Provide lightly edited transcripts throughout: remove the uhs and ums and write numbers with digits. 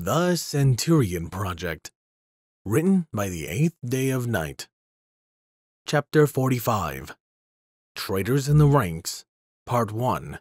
The Centurion Project, written by the 8th Day of Night. Chapter 45, Traitors in the Ranks, Part 1.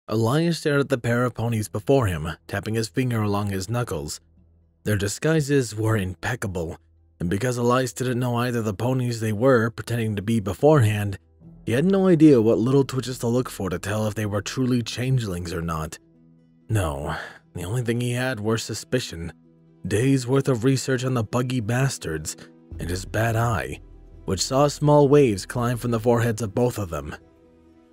Elias stared at the pair of ponies before him, tapping his finger along his knuckles. Their disguises were impeccable, and because Elias didn't know either the ponies they were pretending to be beforehand, he had no idea what little twitches to look for to tell if they were truly changelings or not. No, the only thing he had were suspicion, days worth of research on the buggy bastards, and his bad eye, which saw small waves climb from the foreheads of both of them.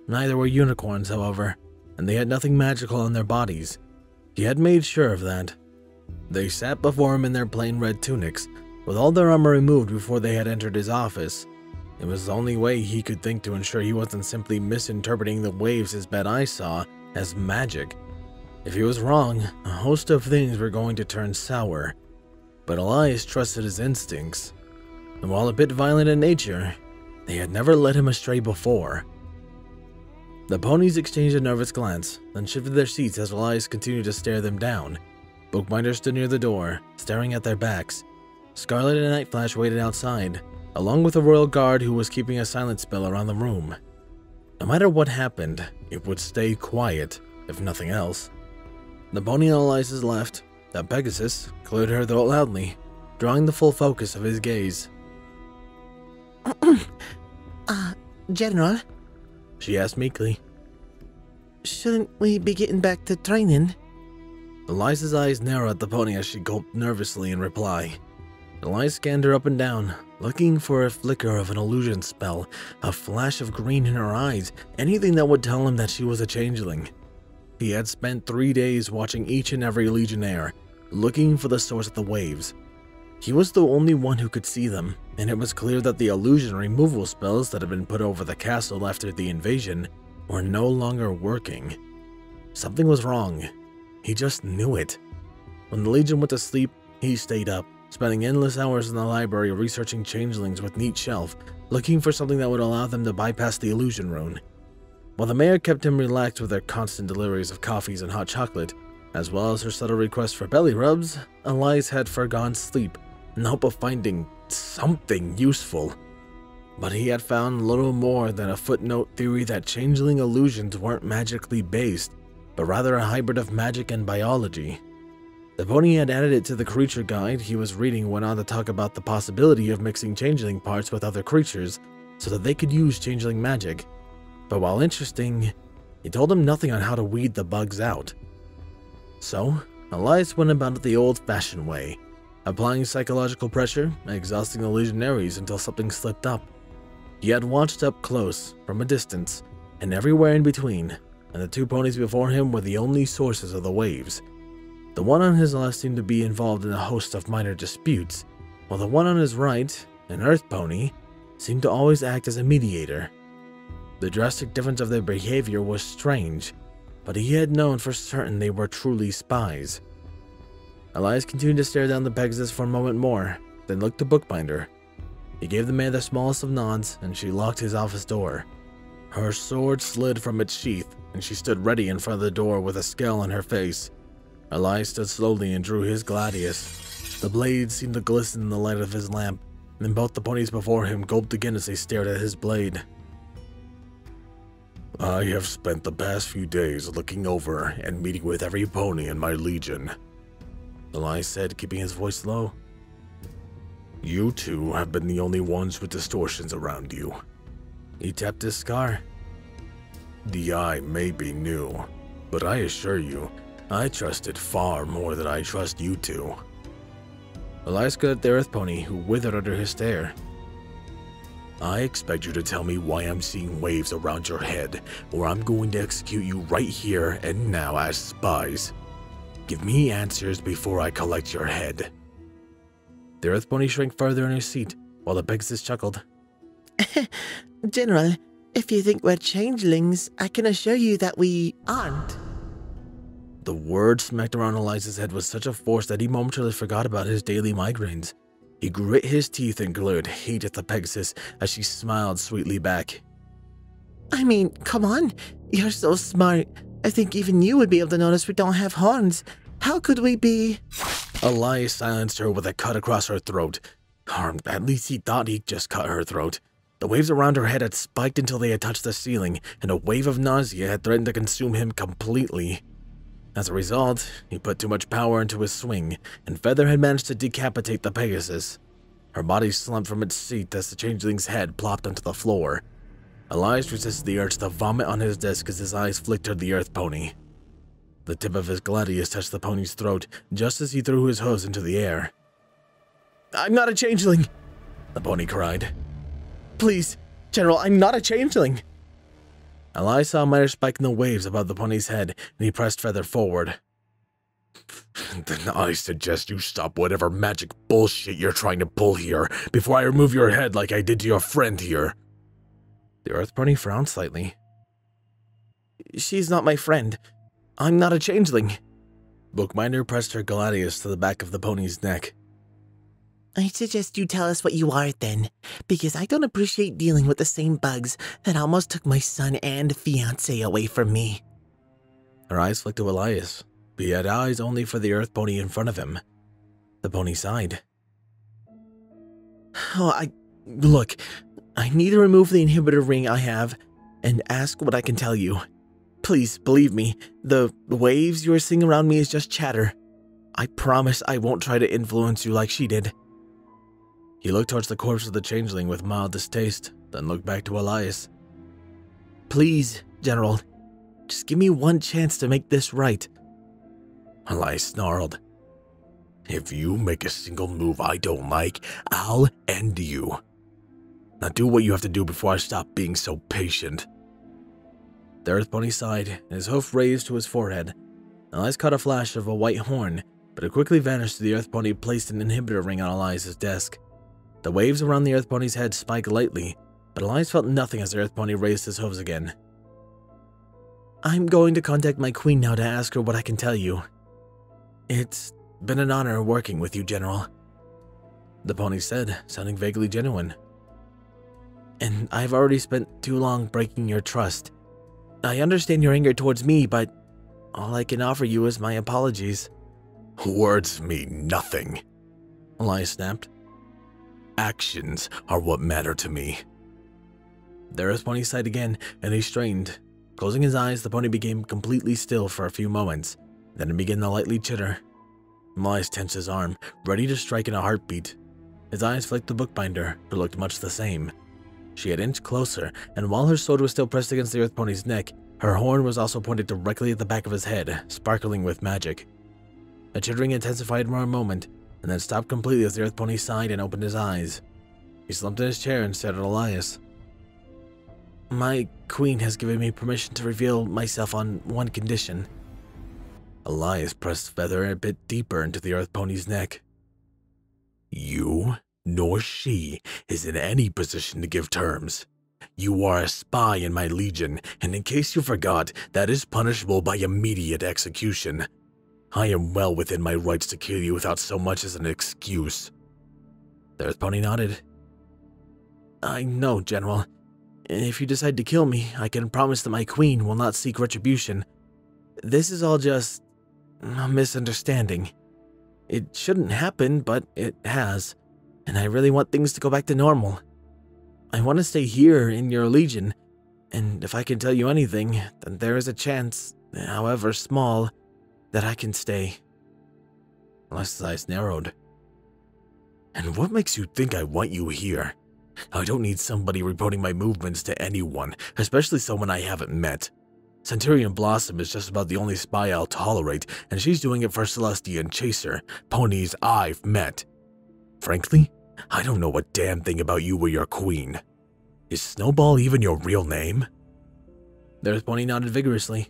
Neither were unicorns, however, and they had nothing magical on their bodies. He had made sure of that. They sat before him in their plain red tunics, with all their armor removed before they had entered his office. It was the only way he could think to ensure he wasn't simply misinterpreting the waves his bad eye saw as magic. If he was wrong, a host of things were going to turn sour. But Elias trusted his instincts, and while a bit violent in nature, they had never led him astray before. The ponies exchanged a nervous glance, then shifted their seats as Elias continued to stare them down. Bookbinder stood near the door, staring at their backs. Scarlet and Nightflash waited outside, along with a royal guard who was keeping a silent spell around the room. No matter what happened, it would stay quiet, if nothing else. The pony on Elias's left, the Pegasus, cleared her throat loudly, drawing the full focus of his gaze. General, She asked meekly. shouldn't we be getting back to training? Elias's eyes narrowed at the pony as she gulped nervously in reply. Elias scanned her up and down, looking for a flicker of an illusion spell, a flash of green in her eyes, anything that would tell him that she was a changeling. He had spent 3 days watching each and every Legionnaire, looking for the source of the waves. He was the only one who could see them, and it was clear that the illusion removal spells that had been put over the castle after the invasion were no longer working. Something was wrong. He just knew it. When the Legion went to sleep, he stayed up, spending endless hours in the library researching changelings with neat shelf, looking for something that would allow them to bypass the illusion rune. While the mayor kept him relaxed with her constant deliveries of coffees and hot chocolate, as well as her subtle requests for belly rubs, Elias had foregone sleep in the hope of finding something useful. But he had found little more than a footnote theory that changeling illusions weren't magically based, but rather a hybrid of magic and biology. The pony had added it to the creature guide he was reading, went on to talk about the possibility of mixing changeling parts with other creatures so that they could use changeling magic. But while interesting, he told him nothing on how to weed the bugs out. So, Elias went about it the old-fashioned way, applying psychological pressure and exhausting the legionaries until something slipped up. He had watched up close, from a distance, and everywhere in between, and the two ponies before him were the only sources of the waves. The one on his left seemed to be involved in a host of minor disputes, while the one on his right, an earth pony, seemed to always act as a mediator. The drastic difference of their behavior was strange, but he had known for certain they were truly spies. Elias continued to stare down the Pegasus for a moment more, then looked to Bookbinder. He gave the man the smallest of nods, and she locked his office door. Her sword slid from its sheath, and she stood ready in front of the door with a scowl on her face. Elias stood slowly and drew his gladius. The blade seemed to glisten in the light of his lamp, and then both the ponies before him gulped again as they stared at his blade. I have spent the past few days looking over and meeting with every pony in my legion, Elias said, keeping his voice low. You two have been the only ones with distortions around you. He tapped his scar. The eye may be new, but I assure you, I trust it far more than I trust you two. Elias glared at the earth pony, who withered under his stare. I expect you to tell me why I'm seeing waves around your head, or I'm going to execute you right here and now as spies. Give me answers before I collect your head. The earth pony shrank further in his seat, while the Pegasus chuckled. General, if you think we're changelings, I can assure you that we aren't. The word smacked around Elias's head with such a force that he momentarily forgot about his daily migraines. He grit his teeth and glared hate at the Pegasus as she smiled sweetly back. I mean, come on, you're so smart. I think even you would be able to notice we don't have horns. How could we be? Elias silenced her with a cut across her throat. Or at least he thought he'd just cut her throat. The waves around her head had spiked until they had touched the ceiling, and a wave of nausea had threatened to consume him completely. As a result, he put too much power into his swing, and Feather had managed to decapitate the Pegasus. Her body slumped from its seat as the changeling's head plopped onto the floor. Elias resisted the urge to vomit on his desk as his eyes flicked toward the Earth Pony. The tip of his gladius touched the pony's throat just as he threw his hose into the air. "I'm not a changeling!" the pony cried. "Please, General, I'm not a changeling!" Elias saw a minor spike in the waves above the pony's head, and he pressed Feather forward. "Then I suggest you stop whatever magic bullshit you're trying to pull here before I remove your head like I did to your friend here." The Earth Pony frowned slightly. "She's not my friend. I'm not a changeling." Bookbinder pressed her gladius to the back of the pony's neck. I suggest you tell us what you are then, because I don't appreciate dealing with the same bugs that almost took my son and fiancé away from me. Her eyes flicked to Elias, but he had eyes only for the Earth Pony in front of him. The pony sighed. Look, I need to remove the inhibitor ring I have and ask what I can tell you. Please, believe me, the waves you are seeing around me is just chatter. I promise I won't try to influence you like she did. He looked towards the corpse of the changeling with mild distaste, then looked back to Elias. Please, General, just give me one chance to make this right. Elias snarled. "If you make a single move I don't like, I'll end you. Now do what you have to do before I stop being so patient." The Earth Pony sighed, and his hoof raised to his forehead. Elias caught a flash of a white horn, but it quickly vanished as the Earth Pony placed an inhibitor ring on Elias' desk. The waves around the Earth Pony's head spiked lightly, but Elias felt nothing as the Earth Pony raised his hooves again. I'm going to contact my queen now to ask her what I can tell you. It's been an honor working with you, General, the pony said, sounding vaguely genuine. And I've already spent too long breaking your trust. I understand your anger towards me, but all I can offer you is my apologies. Words mean nothing, Elias snapped. Actions are what matter to me. The Earth Pony sighed again, and he strained. Closing his eyes, the pony became completely still for a few moments. Then it began to lightly chitter. Elias tensed his arm, ready to strike in a heartbeat. His eyes flicked the bookbinder, who looked much the same. She had inched closer, and while her sword was still pressed against the Earth Pony's neck, her horn was also pointed directly at the back of his head, sparkling with magic. The chittering intensified for a moment, and then stopped completely as the Earth Pony sighed and opened his eyes. He slumped in his chair and stared at Elias. My queen has given me permission to reveal myself on one condition. Elias pressed Feather a bit deeper into the Earth Pony's neck. You, nor she, is in any position to give terms. You are a spy in my legion, and in case you forgot, that is punishable by immediate execution. I am well within my rights to kill you without so much as an excuse. The Earth Pony nodded. I know, General. If you decide to kill me, I can promise that my queen will not seek retribution. This is all just a misunderstanding. It shouldn't happen, but it has, and I really want things to go back to normal. I want to stay here in your legion, and if I can tell you anything, then there is a chance, however small, that I can stay. Elias' eyes narrowed. And what makes you think I want you here? I don't need somebody reporting my movements to anyone, especially someone I haven't met. Centurion Blossom is just about the only spy I'll tolerate, and she's doing it for Celestian Chaser, ponies I've met. Frankly, I don't know a damn thing about you or your queen. Is Snowball even your real name? The Earth Pony nodded vigorously.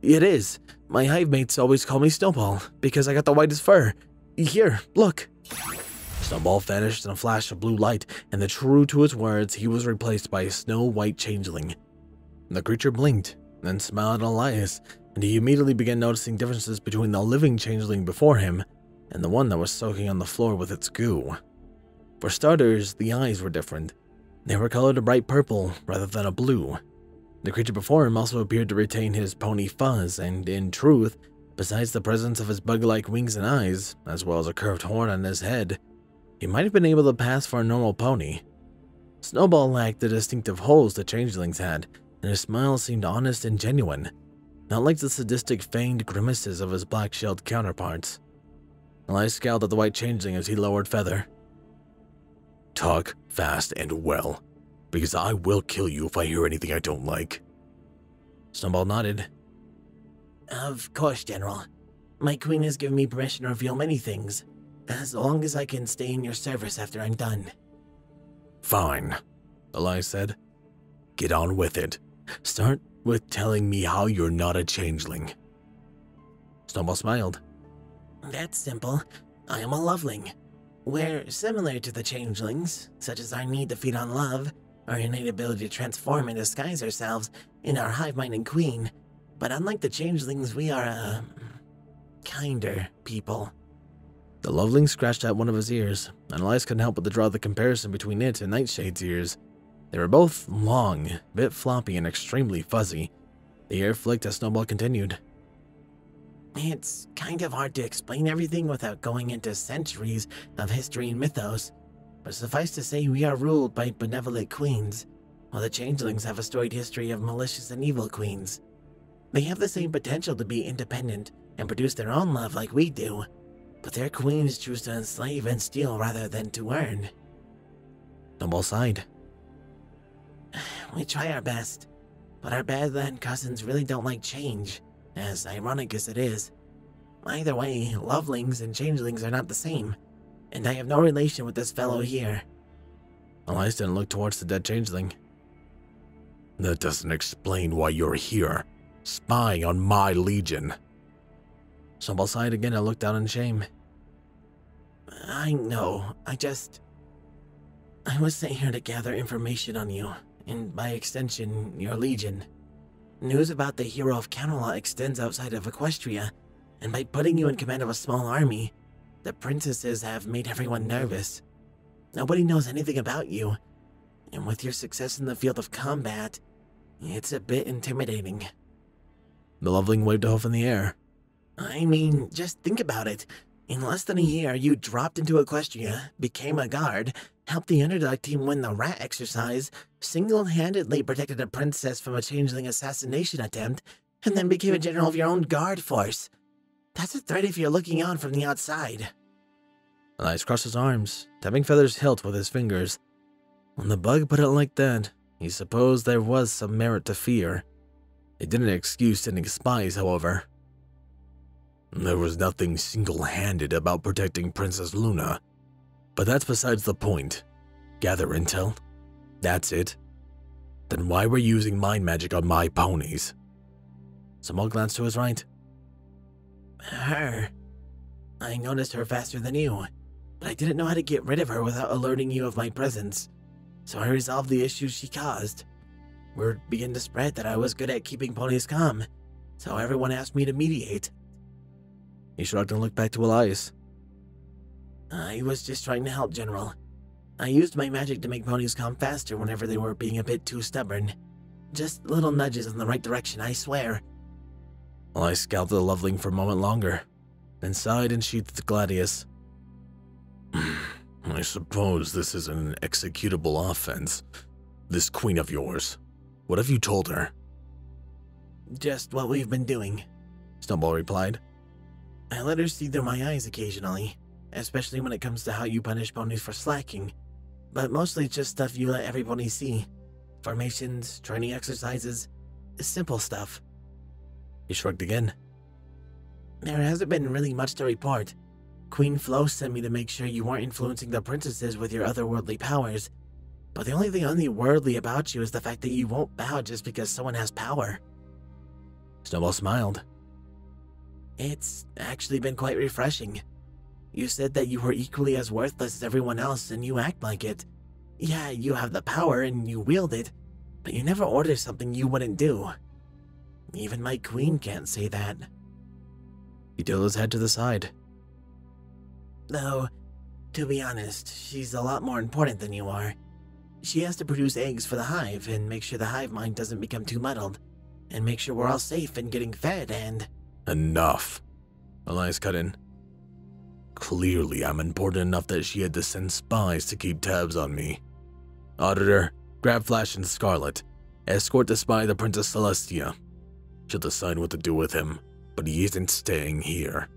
It is. My hive mates always call me Snowball, because I got the whitest fur. Here, look. Snowball vanished in a flash of blue light, and true to his words, he was replaced by a snow-white changeling. The creature blinked, then smiled at Elias, and he immediately began noticing differences between the living changeling before him and the one that was soaking on the floor with its goo. For starters, the eyes were different. They were colored a bright purple rather than a blue. The creature before him also appeared to retain his pony fuzz, and in truth, Besides the presence of his bug-like wings and eyes, as well as a curved horn on his head, he might have been able to pass for a normal pony. Snowball lacked the distinctive holes the changelings had, and his smile seemed honest and genuine, not like the sadistic feigned grimaces of his black-shelled counterparts. Elias scowled at the white changeling as he lowered Feather. "Talk fast and well, because I will kill you if I hear anything I don't like." Snowball nodded. Of course, General. My queen has given me permission to reveal many things, as long as I can stay in your service after I'm done. "Fine," Elias said. "Get on with it. Start with telling me how you're not a changeling." Snowball smiled. That's simple. I am a loveling. We're similar to the changelings, such as our need to feed on love, our innate ability to transform and disguise ourselves in our hive-minded queen. But unlike the changelings, we are kinder people. The loveling scratched at one of his ears, and Elias couldn't help but to draw the comparison between it and Nightshade's ears. They were both long, a bit floppy, and extremely fuzzy. The air flicked as Snowball continued. It's kind of hard to explain everything without going into centuries of history and mythos, but suffice to say we are ruled by benevolent queens, while the changelings have a storied history of malicious and evil queens. They have the same potential to be independent and produce their own love like we do, but their queens choose to enslave and steal rather than to earn. Snowball sighed. We try our best, but our Badland cousins really don't like change, as ironic as it is. Either way, lovelings and changelings are not the same, and I have no relation with this fellow here. Elias didn't look towards the dead changeling. "That doesn't explain why you're here, spying on my legion." Snowball sighed again and looked down in shame. I know, I was sent here to gather information on you, and by extension, your legion. News about the hero of Camelot extends outside of Equestria, and by putting you in command of a small army, the princesses have made everyone nervous. Nobody knows anything about you, and with your success in the field of combat, it's a bit intimidating. The loveling waved a hoof in the air. I mean, just think about it. In less than a year, you dropped into Equestria, became a guard, helped the underdog team win the rat exercise, single-handedly protected a princess from a changeling assassination attempt, and then became a general of your own guard force. That's a threat if you're looking on from the outside. Elias crossed his arms, tapping Feather's hilt with his fingers. When the bug put it like that, he supposed there was some merit to fear. It didn't excuse sending spies, however. "There was nothing single-handed about protecting Princess Luna. But that's besides the point. Gather intel? That's it? Then why were you using mind magic on my ponies?" Snowball glanced to his right. Her. I noticed her faster than you, but I didn't know how to get rid of her without alerting you of my presence, so I resolved the issues she caused. Word began to spread that I was good at keeping ponies calm, so everyone asked me to mediate. He shrugged and looked back to Elias. I was just trying to help, General. I used my magic to make ponies calm faster whenever they were being a bit too stubborn. Just little nudges in the right direction, I swear. Elias scowled at the loveling for a moment longer, then sighed and sheathed the gladius. "I suppose this is an executable offense. This queen of yours, what have you told her?" Just what we've been doing, Snowball replied. I let her see through my eyes occasionally, especially when it comes to how you punish ponies for slacking, but mostly just stuff you let every pony see. Formations, training exercises, simple stuff. He shrugged again. There hasn't been really much to report. Queen Flo sent me to make sure you weren't influencing the princesses with your otherworldly powers, but the only thing otherworldly about you is the fact that you won't bow just because someone has power. Snowball smiled. It's actually been quite refreshing. You said that you were equally as worthless as everyone else, and you act like it. Yeah, you have the power and you wield it, but you never order something you wouldn't do. Even my queen can't say that. He tilted his head to the side. Though, to be honest, she's a lot more important than you are. She has to produce eggs for the hive and make sure the hive mind doesn't become too muddled, and make sure we're all safe and getting fed and... Enough, Elias cut in. Clearly, I'm important enough that she had to send spies to keep tabs on me. Auditor, grab Flash and Scarlet. Escort the spy to Princess Celestia. She'll decide what to do with him, but he isn't staying here.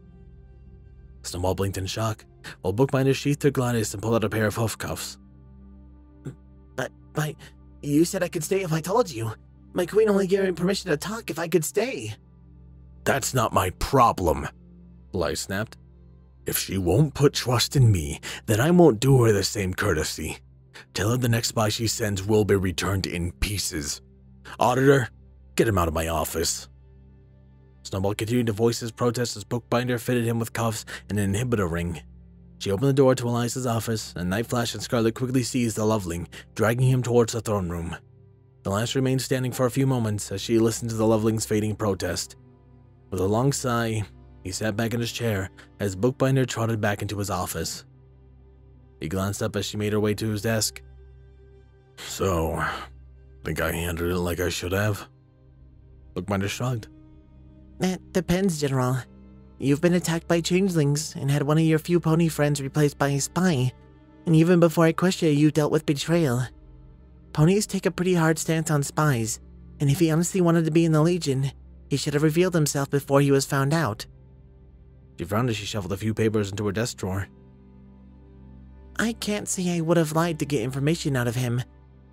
Snowball blinked in shock, while Bookbinder sheathed her Gladius and pulled out a pair of hoof cuffs. But you said I could stay if I told you. My queen only gave me permission to talk if I could stay. That's not my problem, Elias snapped. If she won't put trust in me, then I won't do her the same courtesy. Tell her the next spy she sends will be returned in pieces. Auditor, get him out of my office. Snowball continued to voice his protest as Bookbinder fitted him with cuffs and an inhibitor ring. She opened the door to Elias's office, and Night Flash and Scarlet quickly seized the Loveling, dragging him towards the throne room. Elias remained standing for a few moments as she listened to the Loveling's fading protest. With a long sigh, he sat back in his chair as Bookbinder trotted back into his office. He glanced up as she made her way to his desk. So, think I handled it like I should have? Bookbinder shrugged. That depends, General. You've been attacked by changelings and had one of your few pony friends replaced by a spy, and even before Equestria you dealt with betrayal. Ponies take a pretty hard stance on spies, and if he honestly wanted to be in the Legion, he should have revealed himself before he was found out. She frowned as she shuffled a few papers into her desk drawer. I can't say I would have lied to get information out of him,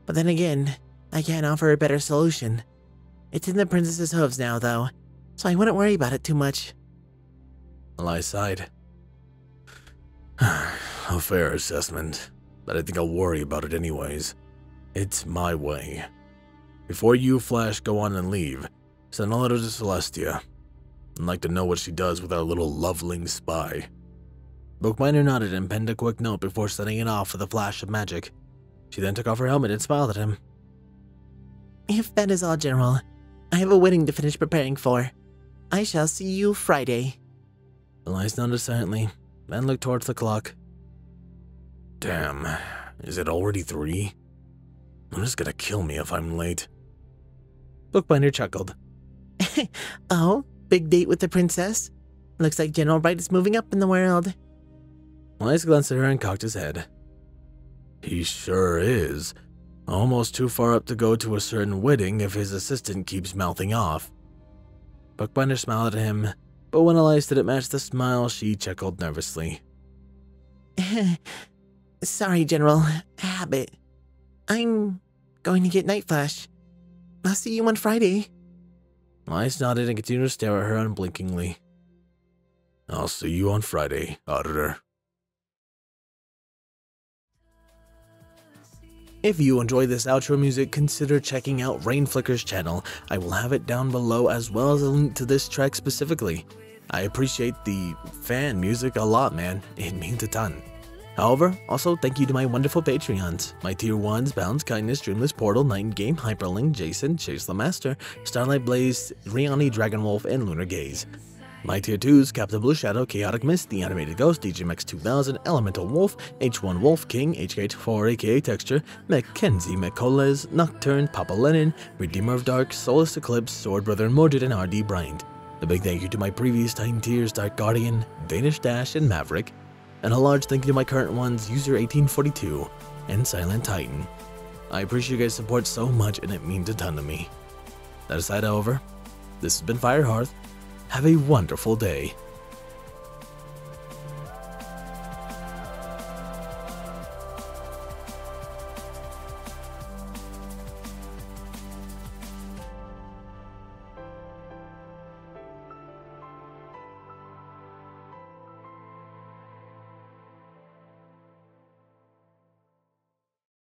but then again, I can't offer a better solution. It's in the princess's hooves now, though, so I wouldn't worry about it too much. Elias sighed. A fair assessment, but I think I'll worry about it anyways. It's my way. Before you, Flash, go on and leave, send a letter to Celestia. I'd like to know what she does with our little Loveling spy. Bookbinder nodded and penned a quick note before setting it off with a flash of magic. She then took off her helmet and smiled at him. If that is all, General, I have a wedding to finish preparing for. I shall see you Friday. Elias nodded silently, then looked towards the clock. Damn, is it already 3? Luna's gonna kill me if I'm late. Bookbinder chuckled. Oh, big date with the princess? Looks like General Bright is moving up in the world. Elias glanced at her and cocked his head. He sure is. Almost too far up to go to a certain wedding if his assistant keeps mouthing off. Bookbinder smiled at him, but when Elias didn't match the smile, she chuckled nervously. Sorry, General. Habit. I'm going to get Night Flash. I'll see you on Friday. Elias nodded and continued to stare at her unblinkingly. I'll see you on Friday, Auditor. If you enjoyed this outro music, consider checking out Rain Flicker's channel. I will have it down below as well as a link to this track specifically. I appreciate the fan music a lot, man. It means a ton. However, also thank you to my wonderful Patreons. My tier 1s, Bounds, Kindness, Dreamless, Portal, Night Game, Hyperlink, Jason, Chase the Master, Starlight Blaze, Riani, Dragonwolf, and Lunar Gaze. My tier 2s, Captain Blue Shadow, Chaotic Mist, The Animated Ghost, DJMX 2000, Elemental Wolf, H1 Wolf King, HK4 aka Texture, Mackenzie, McColes, Nocturne, Papa Lennon, Redeemer of Dark, Solus Eclipse, Sword Brother Mordred, and RD Bryant. A big thank you to my previous Titan tiers, Dark Guardian, Danish Dash, and Maverick. And a large thank you to my current ones, User 1842 and Silent Titan. I appreciate you guys' support so much and it means a ton to me. That aside, however, this has been Firehearth. Have a wonderful day.